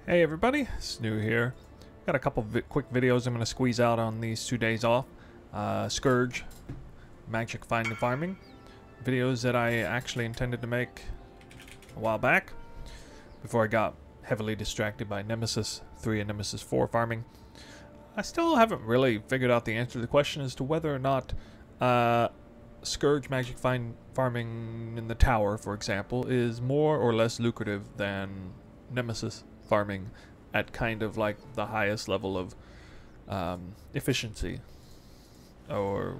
Hey everybody, it's New here. Got a couple quick videos I'm going to squeeze out on these 2 days off. Scourge, magic finding farming. Videos that I actually intended to make a while back before I got heavily distracted by Nemesis 3 and Nemesis 4 farming. I still haven't really figured out the answer to the question as to whether or not Scourge magic farming in the tower, for example, is more or less lucrative than Nemesis farming at kind of like the highest level of efficiency, or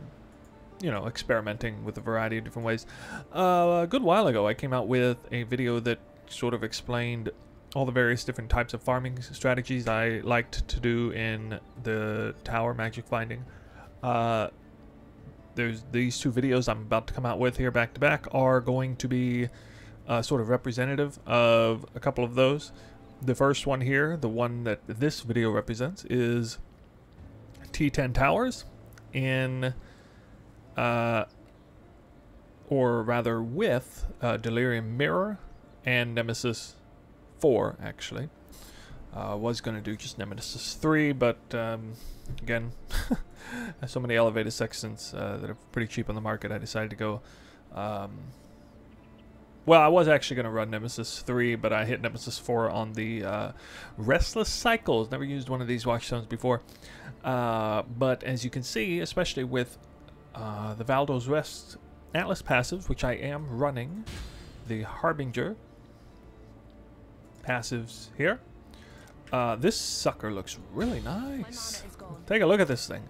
experimenting with a variety of different ways. A good while ago I came out with a video that sort of explained all the various different types of farming strategies I liked to do in the tower magic finding. There's these 2 videos I'm about to come out with here back to back are going to be sort of representative of a couple of those. The first one here, the one that this video represents, is T10 Towers in, or rather with, Delirium Mirror and Nemesis 4, actually. Was going to do just Nemesis 3, but again, so many elevated sextants that are pretty cheap on the market, I decided to go... well, I was actually going to run Nemesis 3, but I hit Nemesis 4 on the Restless cycles. Never used one of these Watchstones before. But as you can see, especially with the Valdo's Rest Atlas passives, which I am running, the Harbinger passives here, this sucker looks really nice. Take a look at this thing.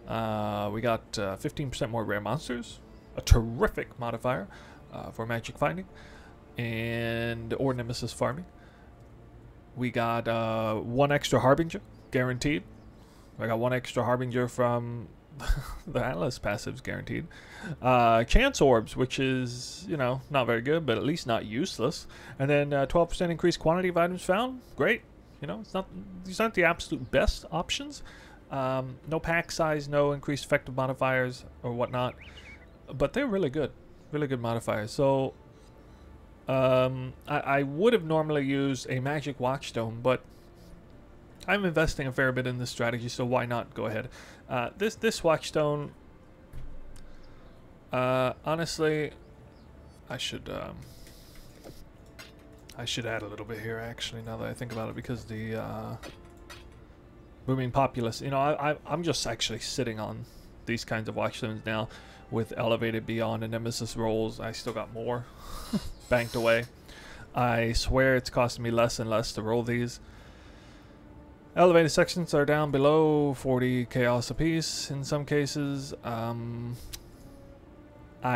We got 15% more rare monsters, a terrific modifier for magic finding or Nemesis farming. We got 1 extra Harbinger guaranteed. I got 1 extra Harbinger from the Atlas passives guaranteed. Chance orbs, which is, not very good, but at least not useless. And then 12% increased quantity of items found. Great. These aren't the absolute best options. No pack size, no increased effective modifiers or whatnot, but they're really good. Really good modifiers. So I would have normally used a magic watchstone, but I'm investing a fair bit in this strategy, so why not go ahead. This watchstone, honestly, I should add a little bit here, actually, now that I think about it, because the booming populace, I'm just actually sitting on these kinds of watchstones now. With elevated beyond and Nemesis rolls, I still got more banked away. I swear it's costing me less and less to roll these. Elevated sections are down below 40 chaos apiece in some cases. I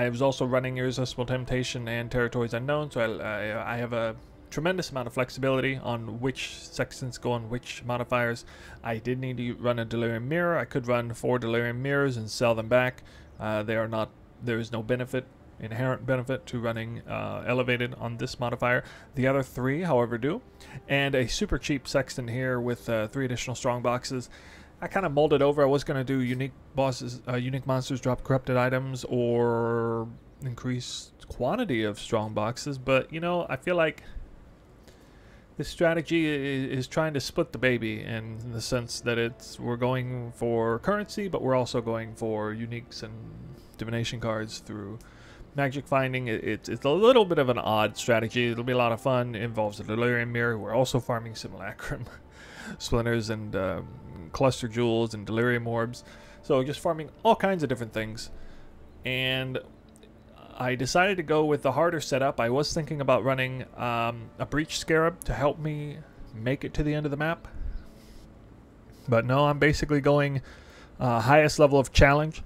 was also running Irresistible Temptation and Territories Unknown, so I have a tremendous amount of flexibility on which sextants go on which modifiers. I did need to run a Delirium Mirror. I could run 4 Delirium Mirrors and sell them back. There is no inherent benefit to running elevated on this modifier. The other 3, however, do. And a super cheap sextant here with 3 additional strong boxes. I kind of molded over. I was going to do unique monsters drop corrupted items or increase quantity of strong boxes, but I feel like this strategy is trying to split the baby in the sense that we're going for currency, but we're also going for uniques and divination cards through magic finding. It's a little bit of an odd strategy. It'll be a lot of fun. It involves a Delirium Mirror. We're also farming Simulacrum splinters and cluster jewels and delirium orbs. So just farming all kinds of different things. And I decided to go with the harder setup. I was thinking about running a breach scarab to help me make it to the end of the map. But no, I'm basically going highest level of challenge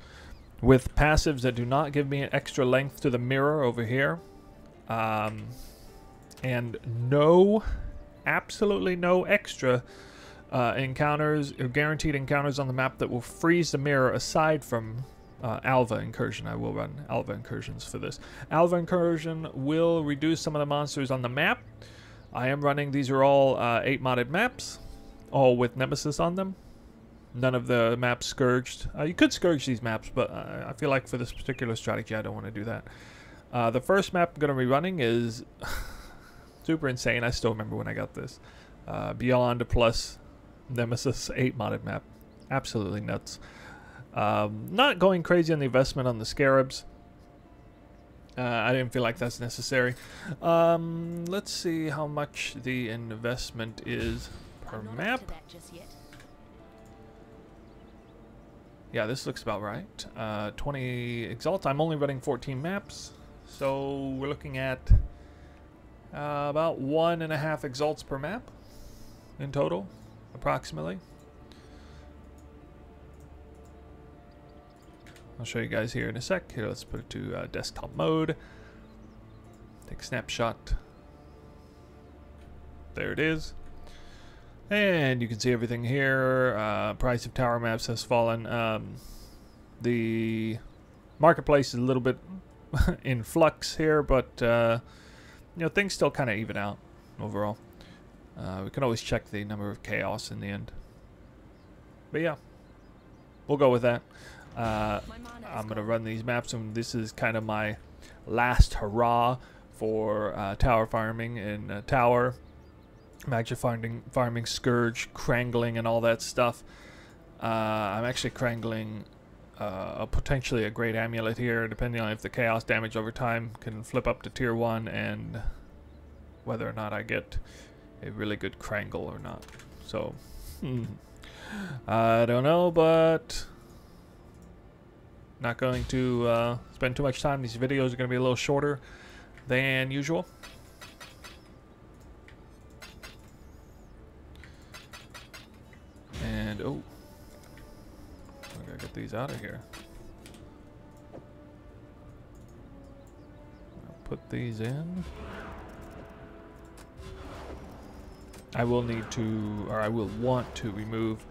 with passives that do not give me an extra length to the mirror over here. And absolutely no extra encounters or guaranteed encounters on the map that will freeze the mirror aside from Alva Incursion. I will run Alva Incursions for this. Alva Incursion will reduce some of the monsters on the map. I am running, these are all 8 modded maps, all with Nemesis on them. None of the maps scourged. You could scourge these maps, but I feel like for this particular strategy I don't want to do that. The first map I'm going to be running is super insane. I still remember when I got this. Beyond plus Nemesis 8 modded map. Absolutely nuts. Not going crazy on the investment on the Scarabs. I didn't feel like that's necessary. Let's see how much the investment is per map. Yeah, this looks about right. 20 exalts. I'm only running 14 maps, so we're looking at about 1.5 exalts per map in total, approximately. I'll show you guys here in a sec. Here, let's put it to desktop mode. Take a snapshot. There it is. And you can see everything here. Price of tower maps has fallen. The marketplace is a little bit in flux here, but you know, things still kind of even out overall. We can always check the number of chaos in the end. But yeah, we'll go with that. I'm going to run these maps, and this is kind of my last hurrah for tower farming in tower. Magic farming, Scourge, Krangling, and all that stuff. I'm actually Krangling potentially a great amulet here, depending on if the chaos damage over time can flip up to tier 1 and whether or not I get a really good Krangle or not. So, I don't know, but not going to spend too much time. These videos are going to be a little shorter than usual. And, oh, I gotta get these out of here. I'll put these in. I will need to, or I will want to remove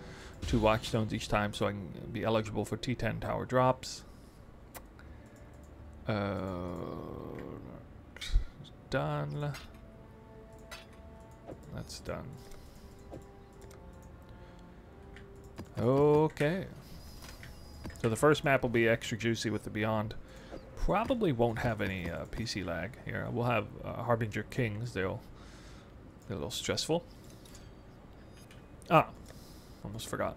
2 Watchstones each time so I can be eligible for T10 Tower drops. Done. That's done. Okay. So the first map will be extra juicy with the Beyond. Probably won't have any PC lag here. We'll have Harbinger Kings. They're a little stressful. Ah, almost forgot.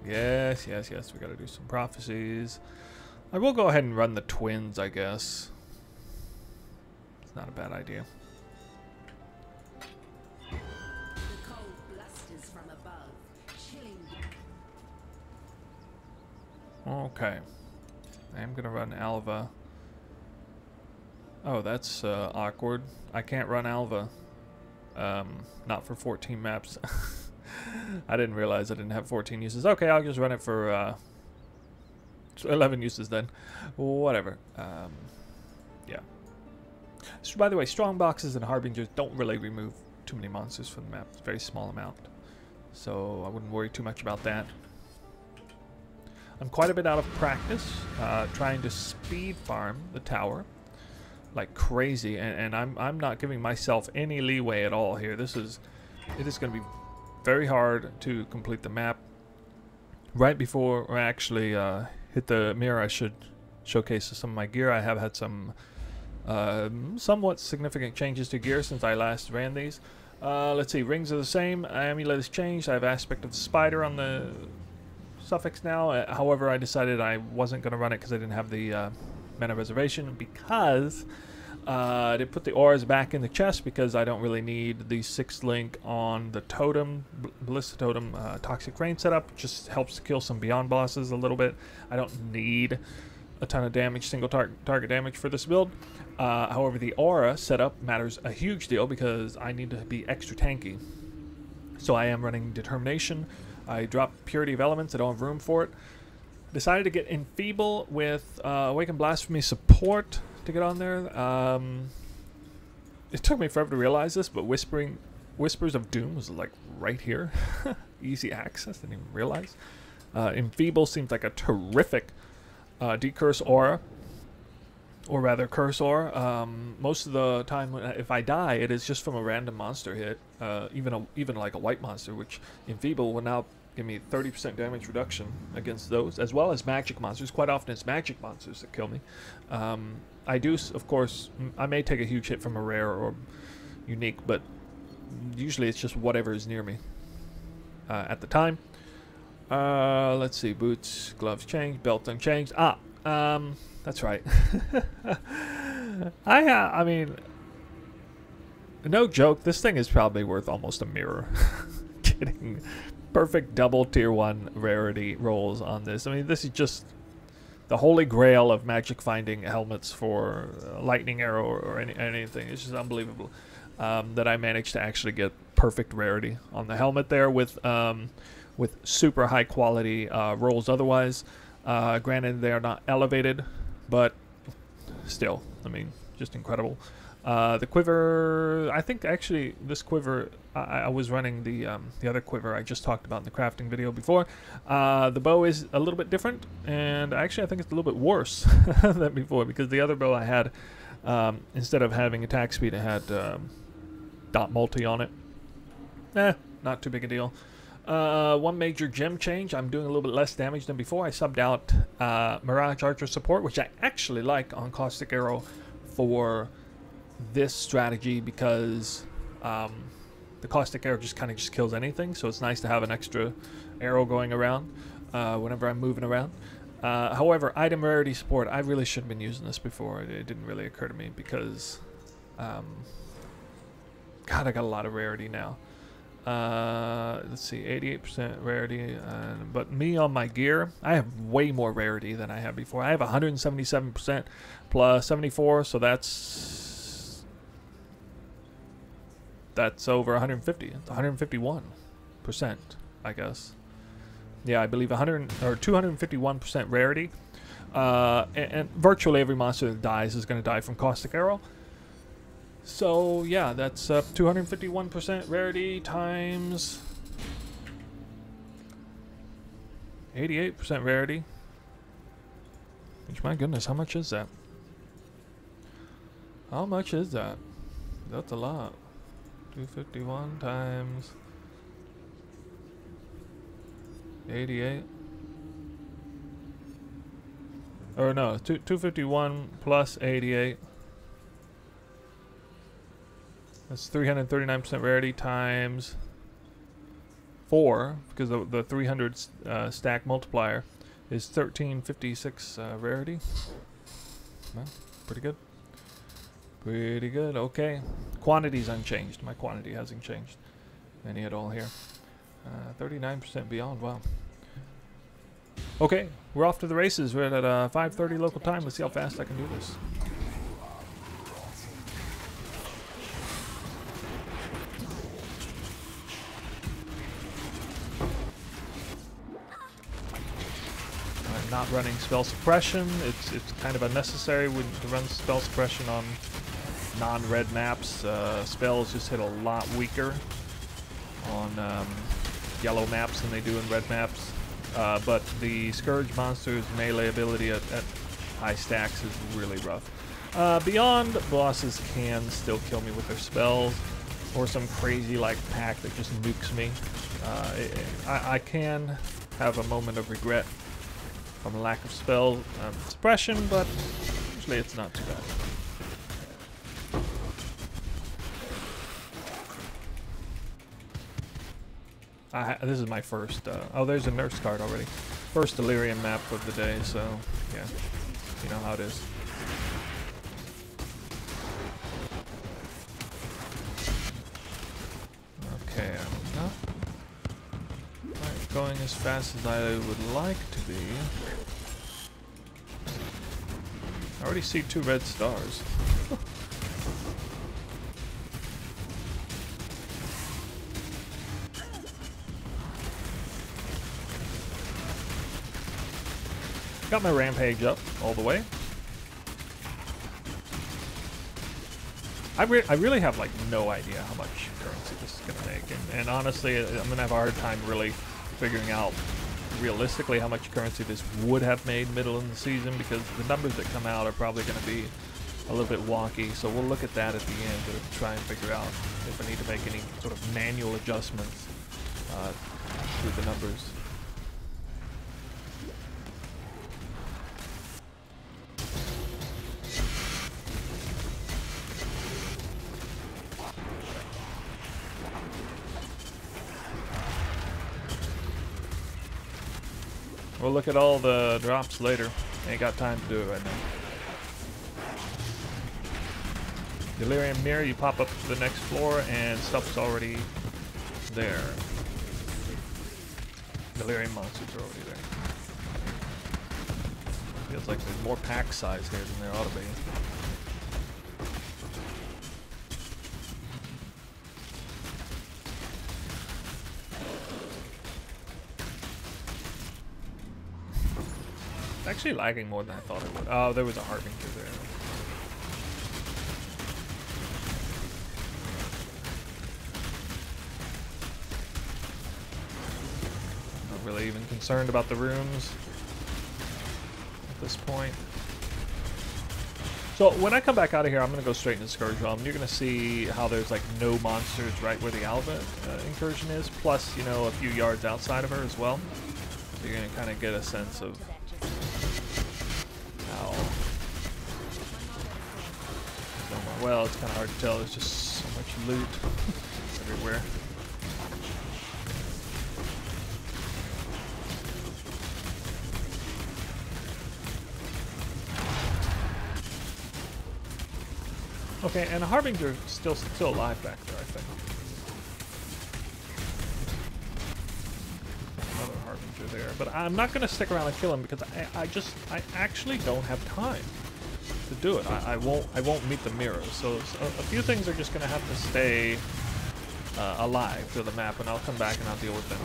Yes. We gotta do some prophecies. I will go ahead and run the twins, I guess. It's not a bad idea. Okay. I'm gonna run Alva. Oh, that's awkward. I can't run Alva. Not for 14 maps. I didn't realize I didn't have 14 uses. Okay, I'll just run it for 11 uses then. Whatever. Yeah. So, by the way, Strongboxes and Harbingers don't really remove too many monsters from the map. It's a very small amount. So I wouldn't worry too much about that. I'm quite a bit out of practice trying to speed farm the tower like crazy, and I'm not giving myself any leeway at all here. It is going to be very hard to complete the map. Right before I actually hit the mirror, I should showcase some of my gear. I have had some somewhat significant changes to gear since I last ran these. Let's see, rings are the same, amulet has changed. I have aspect of the spider on the suffix now. However, I decided I wasn't going to run it because I didn't have the mana reservation, because they put the auras back in the chest because I don't really need the 6th link on the totem, Ballista Totem Toxic Rain setup. Just helps to kill some Beyond bosses a little bit. I don't need a ton of damage, single target damage for this build. However, the aura setup matters a huge deal because I need to be extra tanky. So I am running Determination. I dropped Purity of Elements. I don't have room for it. Decided to get Enfeeble with Awaken Blasphemy support to get on there. It took me forever to realize this, but Whispers of Doom was like right here. Easy access, didn't even realize. Enfeeble seems like a terrific decurse aura, or rather curse aura. Most of the time if I die, it is just from a random monster hit, even like a white monster, which Enfeeble will now give me 30% damage reduction against those, as well as magic monsters. Quite often it's magic monsters that kill me. I do, of course, I may take a huge hit from a rare or unique, but Usually it's just whatever is near me at the time. Let's see, boots, gloves changed, belt unchanged. That's right. I mean, no joke, this thing is probably worth almost a mirror. Getting perfect double tier 1 rarity rolls on this. I mean, this is just the holy grail of magic finding helmets for lightning arrow or anything. It's just unbelievable that I managed to actually get perfect rarity on the helmet there with super high quality rolls otherwise. Granted, they are not elevated, but still, I mean, just incredible. The quiver, I think actually this quiver, I was running the other quiver I just talked about in the crafting video before. The bow is a little bit different, and actually I think it's a little bit worse than before, because the other bow I had, instead of having attack speed, it had dot multi on it. Not too big a deal. One major gem change, I'm doing a little bit less damage than before. I subbed out Mirage Archer support, which I actually like on Caustic Arrow for this strategy, because the Caustic Arrow just kind of kills anything, so it's nice to have an extra arrow going around whenever I'm moving around. However, item rarity support, I really should have been using this before. It didn't really occur to me because God, I got a lot of rarity now. Let's see, 88% rarity, but me on my gear, I have way more rarity than I had before. I have 177% plus 74, so that's over 150. It's 151%, I guess. Yeah, I believe 251% rarity, and virtually every monster that dies is going to die from Caustic Arrow. So yeah, that's 251% rarity times 88% rarity. Which, my goodness, how much is that? How much is that? That's a lot. 251 times 88. Or no, 251 plus 88. That's 339% rarity times 4, because the 300 stack multiplier is 1356 rarity. Well, pretty good. Pretty good. Okay. Quantity's unchanged. My quantity hasn't changed any at all here. 39% beyond. Wow. Okay, we're off to the races. We're at 5:30 local time. Let's see how fast I can do this. Not running spell suppression. It's kind of unnecessary to run spell suppression on non-red maps. Spells just hit a lot weaker on yellow maps than they do in red maps. But the Scourge monster's melee ability at high stacks is really rough. Beyond, bosses can still kill me with their spells, or some crazy like pack that just nukes me. I can have a moment of regret from a lack of spell suppression, but usually it's not too bad. This is my first, oh, there's a nurse card already. First Delirium map of the day, so yeah, you know how it is. Okay, I'm not going as fast as I would like to be. I already see 2 red stars. Got my rampage up all the way. I really have like no idea how much currency this is going to make, and honestly I'm going to have a hard time really figuring out realistically how much currency this would have made middle in the season, because the numbers that come out are probably going to be a little bit wonky, so we'll look at that at the end to try and figure out if I need to make any sort of manual adjustments to the numbers. We'll look at all the drops later. Ain't got time to do it right now. Delirium Mirror, you pop up to the next floor and stuff's already there. Delirium monsters are already there. Feels like there's more pack size here than there ought to be. Actually lagging more than I thought it would. Oh, there was a Harbinger there. Not really even concerned about the rooms at this point. So when I come back out of here, I'm going to go straight into Scourge Realm. You're going to see how there's like no monsters right where the Alva incursion is, plus, you know, a few yards outside of her as well. So you're going to kind of get a sense of how... Well, it's kind of hard to tell. There's just so much loot everywhere. Okay, and Harbinger's still alive back there, I think. Another Harbinger there, but I'm not going to stick around and kill him because I actually don't have time to do it. I won't meet the mirror, so a few things are just going to have to stay alive through the map, and I'll come back and I'll deal with them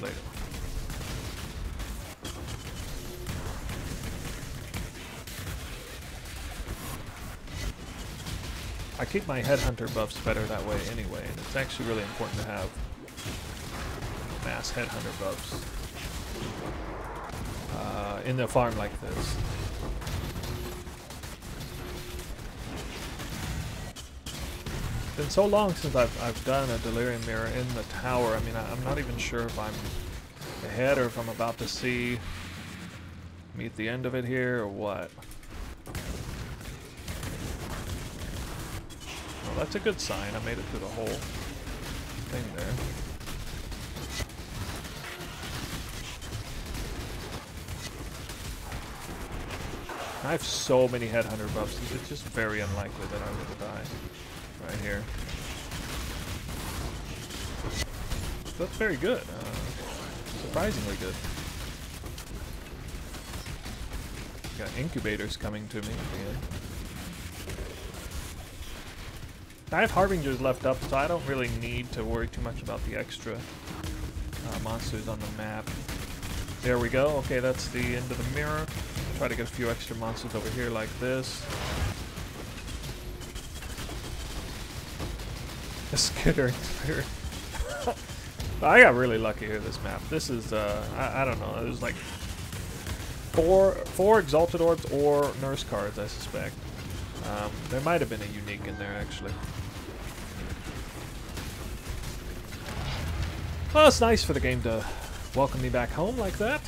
later. I keep my headhunter buffs better that way anyway, and it's actually really important to have mass headhunter buffs in a farm like this. It's been so long since I've done a Delirium Mirror in the tower. I mean, I'm not even sure if I'm ahead or if I'm about to meet the end of it here or what. Well, that's a good sign. I made it through the whole thing there. I have so many headhunter buffs. It's just very unlikely that I will die right here. So that's very good. Surprisingly good. Got incubators coming to me at the end. I have Harbingers left up, so I don't really need to worry too much about the extra monsters on the map. There we go. Okay, that's the end of the mirror. Try to get a few extra monsters over here like this. A skittering spirit. I got really lucky here this map. This is, I don't know, there's like four Exalted Orbs or Nurse cards, I suspect. There might have been a unique in there, actually. Well, it's nice for the game to welcome me back home like that.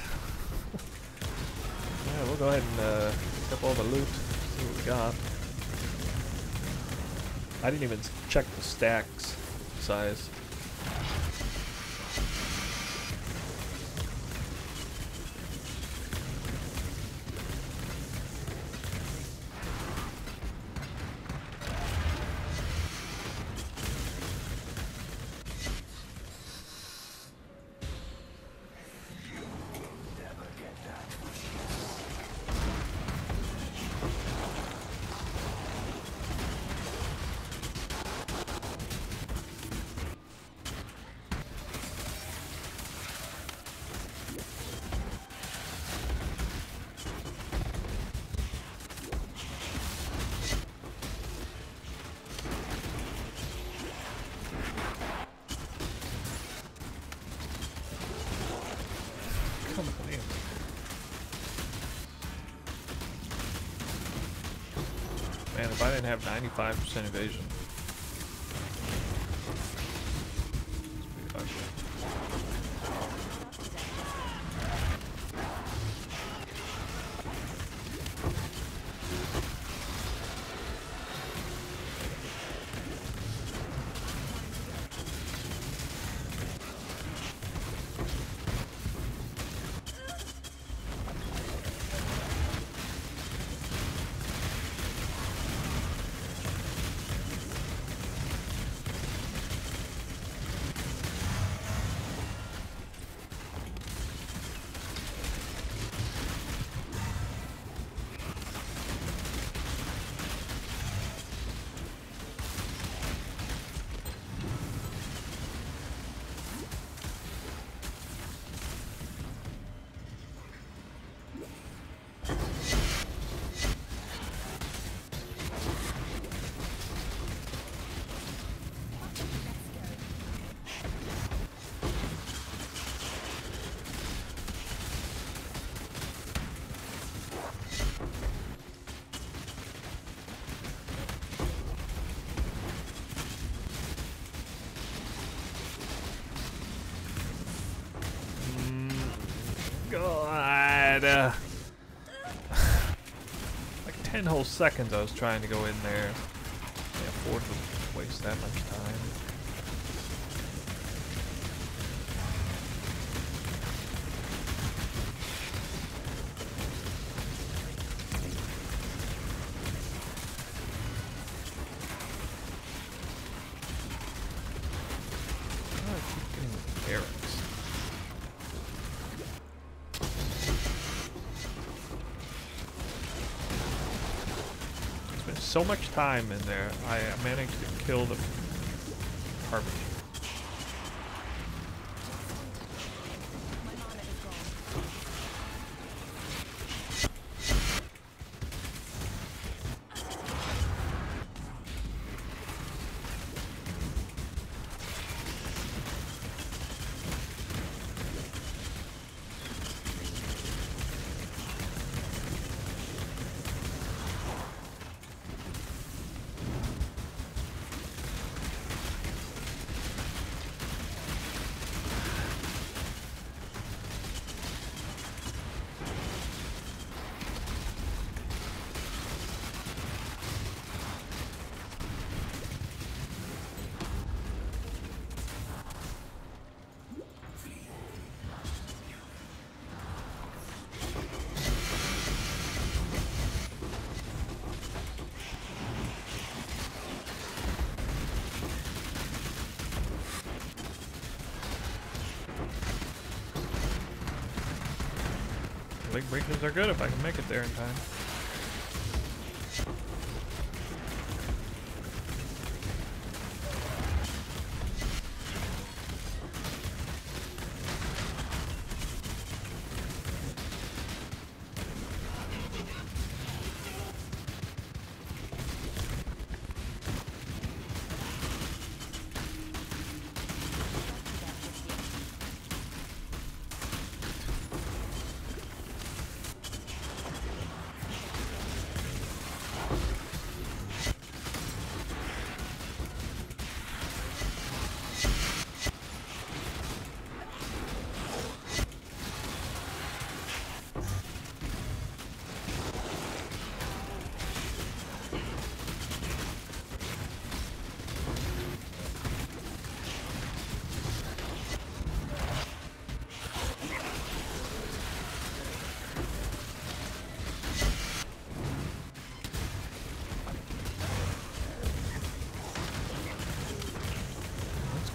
Yeah, we'll go ahead and pick up all the loot, see what we got. I didn't even check the stacks size. Man, if I didn't have 95% evasion. It's pretty ugly. God. Like 10 whole seconds I was trying to go in there. Can't afford to waste that much time. So much time in there, I managed to kill the garbage. Leg breakers are good if I can make it there in time.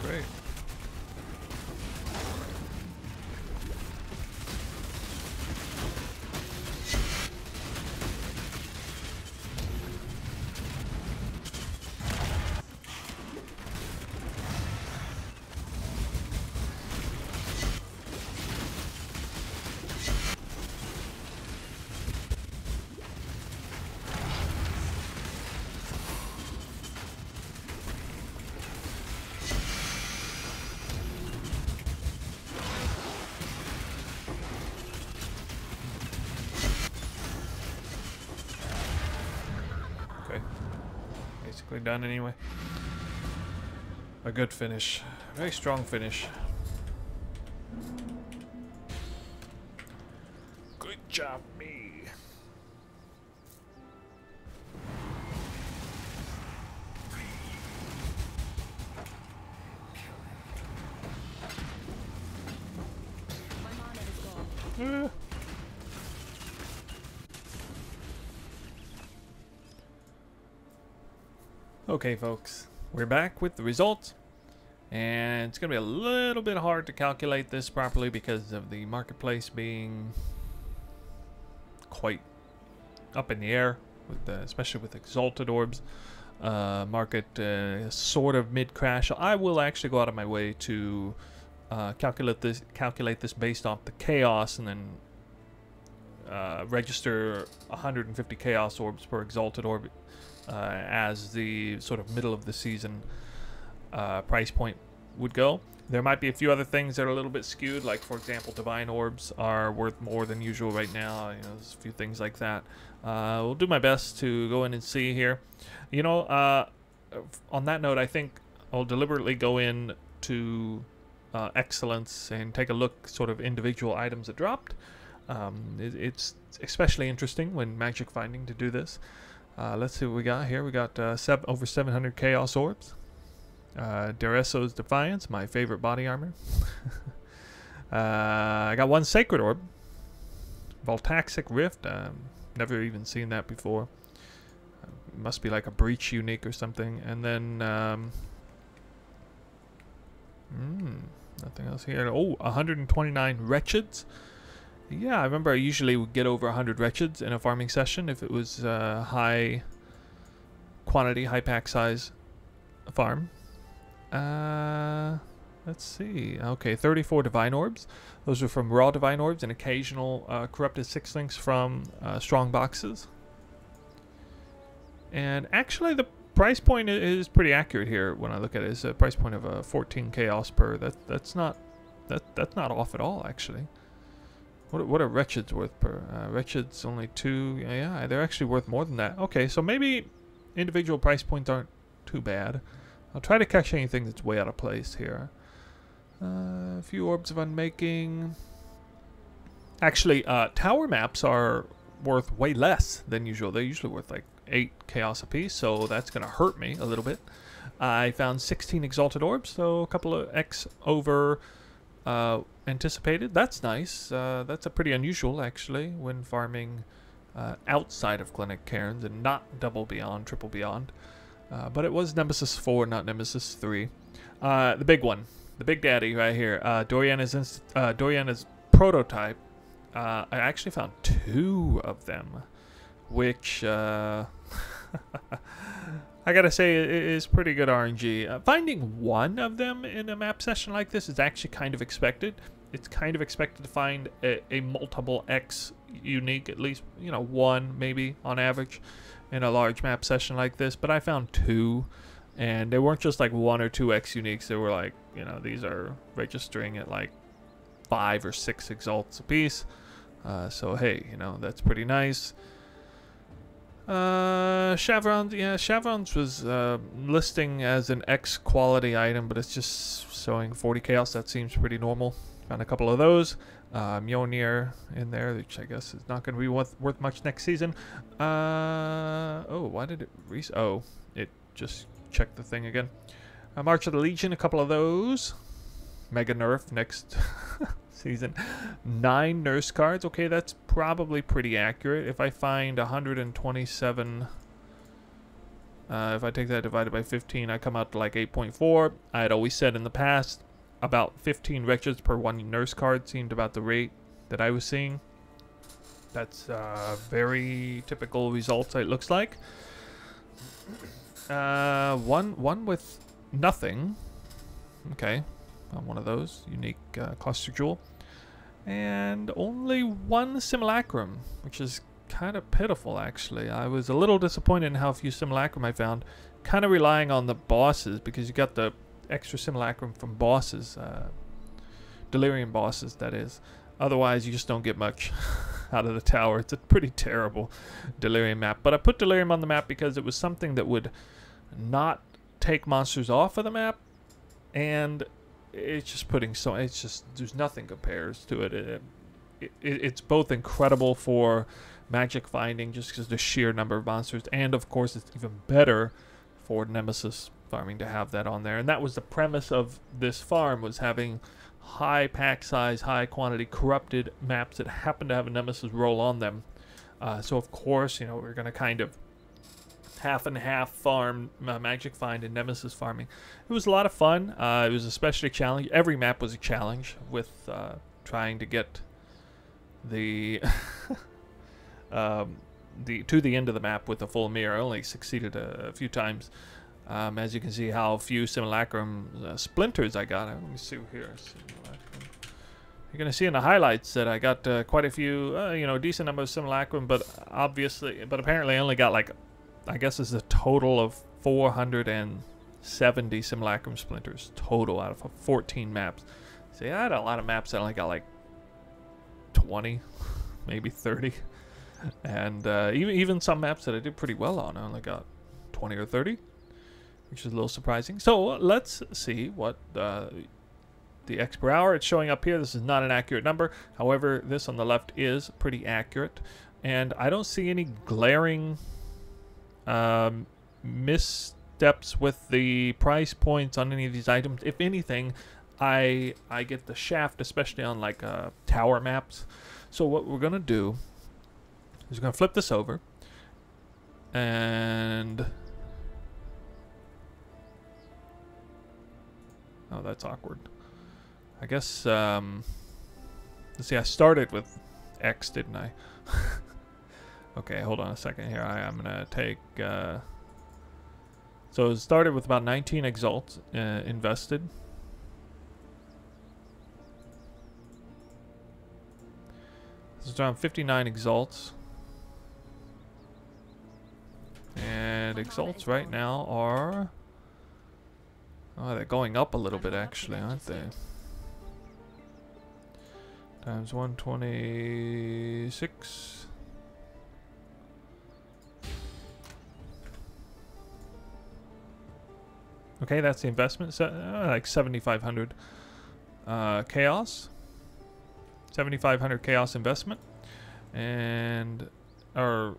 Great. Basically done anyway. A good finish. Very strong finish. Good job, me. Okay, folks, we're back with the results, and it's gonna be a little bit hard to calculate this properly because of the marketplace being quite up in the air, with especially with exalted orbs. Market sort of mid-crash. I will actually go out of my way to calculate this based off the chaos, and then register 150 chaos orbs per exalted orb as the sort of middle of the season price point would go. There might be a few other things that are a little bit skewed, like for example divine orbs are worth more than usual right now. You know, there's a few things like that. We'll do my best to go in and see here. You know, on that note, I think I'll deliberately go in to excellence and take a look sort of individual items that dropped. It's especially interesting when magic finding to do this. Let's see what we got here. We got over 700 Chaos Orbs. Dereso's Defiance, my favorite body armor. I got one Sacred Orb. Voltaxic Rift. Never even seen that before. Must be like a Breach unique or something. And then nothing else here. Oh, 129 Wretcheds. Yeah, I remember I usually would get over 100 Wretcheds in a farming session if it was high quantity, high pack size farm. Let's see. Okay, 34 Divine Orbs. Those are from raw Divine Orbs and occasional corrupted Sextants from Strongboxes. And actually the price point is pretty accurate here when I look at it. It's a price point of 14 chaos per. That's not off at all, actually. What are Wretched's worth per? Wretched's only 2. Yeah, they're actually worth more than that. Okay, so maybe individual price points aren't too bad. I'll try to catch anything that's way out of place here. A few Orbs of Unmaking. Actually, tower maps are worth way less than usual. They're usually worth like 8 chaos apiece, so that's going to hurt me a little bit. I found 16 Exalted Orbs, so a couple of X over anticipated. That's nice. That's a pretty unusual, actually, when farming outside of Clinic Cairns and not double beyond, triple beyond. But it was Nemesis 4, not Nemesis 3. The big one. The big daddy right here. Doriana's prototype. I actually found 2 of them, which I gotta say is pretty good RNG. Finding 1 of them in a map session like this is actually kind of expected. It's kind of expected to find a multiple X unique, at least, you know, 1 maybe on average in a large map session like this. But I found 2, and they weren't just like 1 or 2 X uniques. They were like, you know, these are registering at like 5 or 6 exalts apiece. So hey, you know, that's pretty nice. Chevrons, yeah, Chevrons was listing as an X quality item, but it's just showing 40 chaos. That seems pretty normal. Found a couple of those. Mjolnir in there, which I guess is not going to be worth much next season. Oh, why did it oh, it just checked the thing again. March of the Legion, a couple of those. Mega nerf next season. 9 nurse cards. Okay, that's probably pretty accurate. If I find 127, if I take that divided by 15, I come out to like 8.4. I had always said in the past about 15 Wretcheds per 1 nurse card seemed about the rate that I was seeing. That's very typical results, it looks like. One with nothing. Okay. One of those unique cluster jewel, and only 1 simulacrum, which is kind of pitiful, actually. I was a little disappointed in how few simulacrum I found, kind of relying on the bosses, because you got the extra simulacrum from bosses, Delirium bosses, that is. Otherwise you just don't get much out of the tower. It's a pretty terrible Delirium map, but I put Delirium on the map because it was something that would not take monsters off of the map, and it's just putting so, it's just, there's nothing compares to it. It's both incredible for magic finding just because the sheer number of monsters, and of course it's even better for Nemesis farming to have that on there. And that was the premise of this farm, was having high pack size, high quantity corrupted maps that happen to have a Nemesis roll on them. So of course, you know, we're gonna kind of half and half farm magic find and Nemesis farming. It was a lot of fun. It was especially challenging. Every map was a challenge with trying to get the to the end of the map with a full mirror. I only succeeded a few times. As you can see how few simulacrum splinters I got. Let me see here. You're going to see in the highlights that I got quite a few, you know, decent number of simulacrum, but apparently I only got like, I guess it's a total of 470 simulacrum splinters total out of 14 maps. See, I had a lot of maps that I only got like 20, maybe 30. And even some maps that I did pretty well on, I only got 20 or 30, which is a little surprising. So let's see what the X per hour. It's showing up here. This is not an accurate number. However, this on the left is pretty accurate. And I don't see any glaring missteps with the price points on any of these items. If anything, I get the shaft, especially on like tower maps. So what we're going to do is we're going to flip this over. And... oh, that's awkward. I guess, let's see, I started with X, didn't I? Okay, hold on a second here. I'm going to take, so it started with about 19 exalts invested. This is around 59 exalts. And exalts right now are... oh, they're going up a little bit actually, aren't they? Times 126. Okay, that's the investment. So, like 7,500 chaos. 7,500 chaos investment. And... or...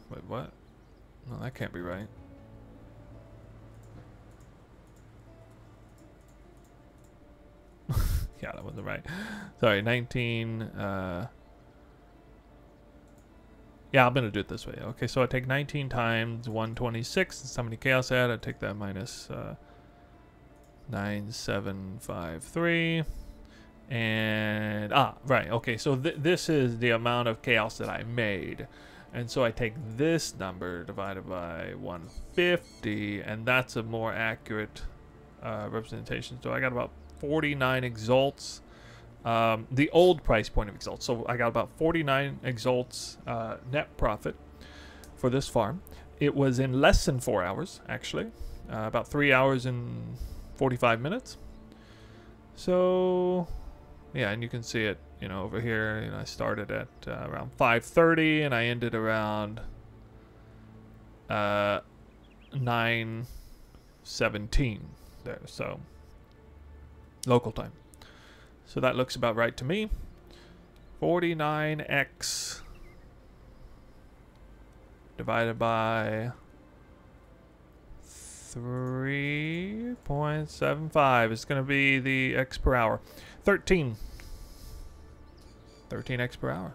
wait, what? No, that can't be right. Yeah, that wasn't right. Sorry, 19... yeah, I'm gonna do it this way. Okay, so I take 19 times 126. That's how many chaos I had. I take that minus 9753. And right. Okay, so this is the amount of chaos that I made, and so I take this number divided by 150, and that's a more accurate representation. So I got about 49 exalts. The old price point of exalts. So I got about 49 exalts net profit for this farm. It was in less than 4 hours, actually. About 3 hours and 45 minutes. So, yeah, and you can see it, you know, over here. You know, I started at around 5:30 and I ended around 9:17 there. So, local time. So that looks about right to me. 49x divided by 3.75 is going to be the X per hour. 13 X per hour.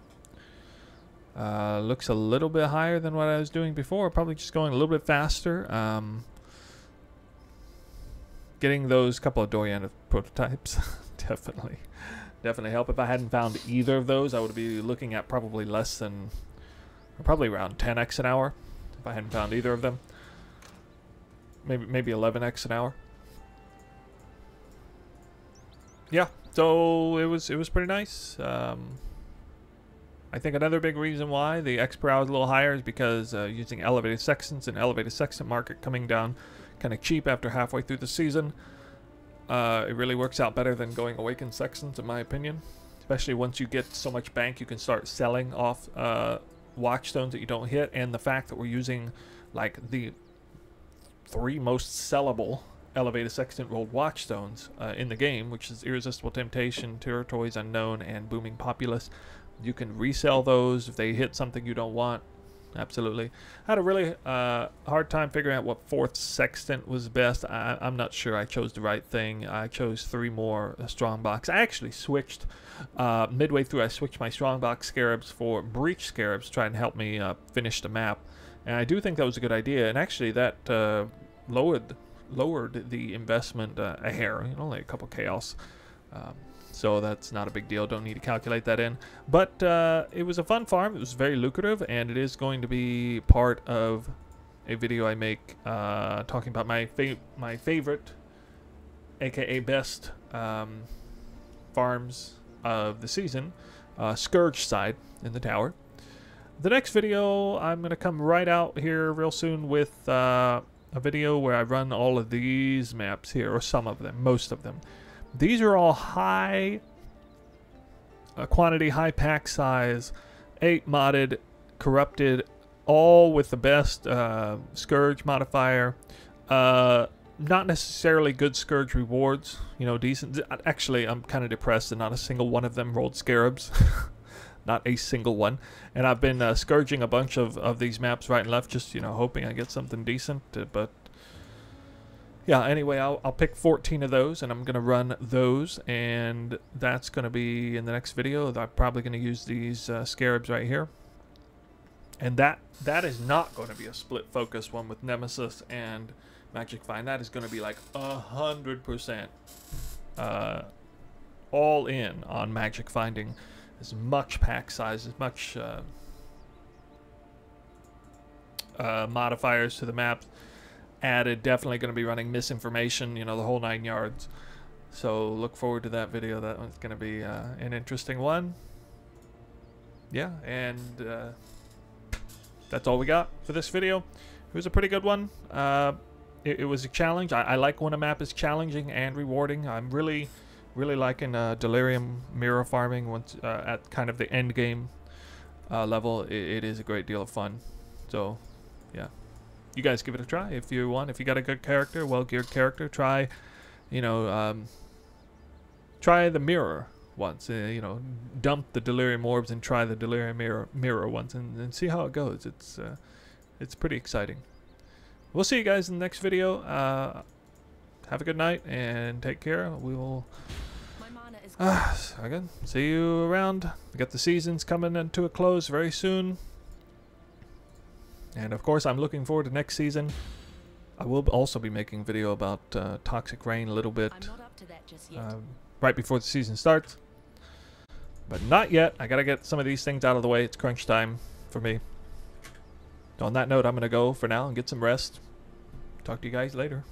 Looks a little bit higher than what I was doing before. Probably just going a little bit faster. Getting those couple of Dorian prototypes definitely help. If I hadn't found either of those, I would be looking at probably less than, probably around 10x an hour. If I hadn't found either of them, maybe 11x an hour. Yeah, so it was pretty nice. I think another big reason why the X per hour is a little higher is because using elevated sextants and elevated sextant market coming down kind of cheap after halfway through the season. It really works out better than going awakened sextants, in my opinion. Especially once you get so much bank, you can start selling off watchstones that you don't hit. And the fact that we're using like the 3 most sellable elevated sextant rolled watchstones in the game, which is Irresistible Temptation, Territories Unknown, and Booming Populace. You can resell those if they hit something you don't want. Absolutely. I had a really hard time figuring out what 4th sextant was best. I'm not sure I chose the right thing. I chose 3 more Strongbox. I actually switched midway through. I switched my Strongbox Scarabs for Breach Scarabs to try and help me finish the map. And I do think that was a good idea. And actually that lowered the investment a hair. You know, only a couple chaos. So that's not a big deal. Don't need to calculate that in. But it was a fun farm. It was very lucrative, and it is going to be part of a video I make talking about my favorite, aka best farms of the season, Scourge side in the tower. The next video, I'm going to come right out here real soon with a video where I run all of these maps here, or some of them, most of them. These are all high quantity, high pack size, 8 modded, corrupted, all with the best Scourge modifier. not necessarily good Scourge rewards, you know, decent. Actually, I'm kind of depressed that not a single one of them rolled Scarabs. Not a single one. And I've been scourging a bunch of these maps right and left, just, you know, hoping I get something decent. But yeah, anyway, I'll pick 14 of those, and I'm going to run those, and that's going to be in the next video. I'm probably going to use these Scarabs right here. And that is not going to be a split focus one with Nemesis and Magic Find. That is going to be like 100% all in on Magic Finding as much pack size, as much modifiers to the map added. Definitely going to be running misinformation, you know, the whole 9 yards. So look forward to that video. That one's going to be an interesting one. Yeah, and that's all we got for this video. It was a pretty good one. It was a challenge. I like when a map is challenging and rewarding. I'm really liking Delirium Mirror farming once at kind of the end game level. It is a great deal of fun. So yeah, you guys give it a try if you want. If you got a good character, well-geared character, try, you know, try the mirror once. You know, dump the Delirium orbs and try the Delirium mirror once, and see how it goes. It's pretty exciting. We'll see you guys in the next video. Have a good night and take care. We will again see you around. We got the seasons coming into a close very soon, and of course I'm looking forward to next season. I will also be making a video about Toxic Rain a little bit right before the season starts, but not yet. I gotta get some of these things out of the way. It's crunch time for me. So on that note, I'm gonna go for now and get some rest. Talk to you guys later.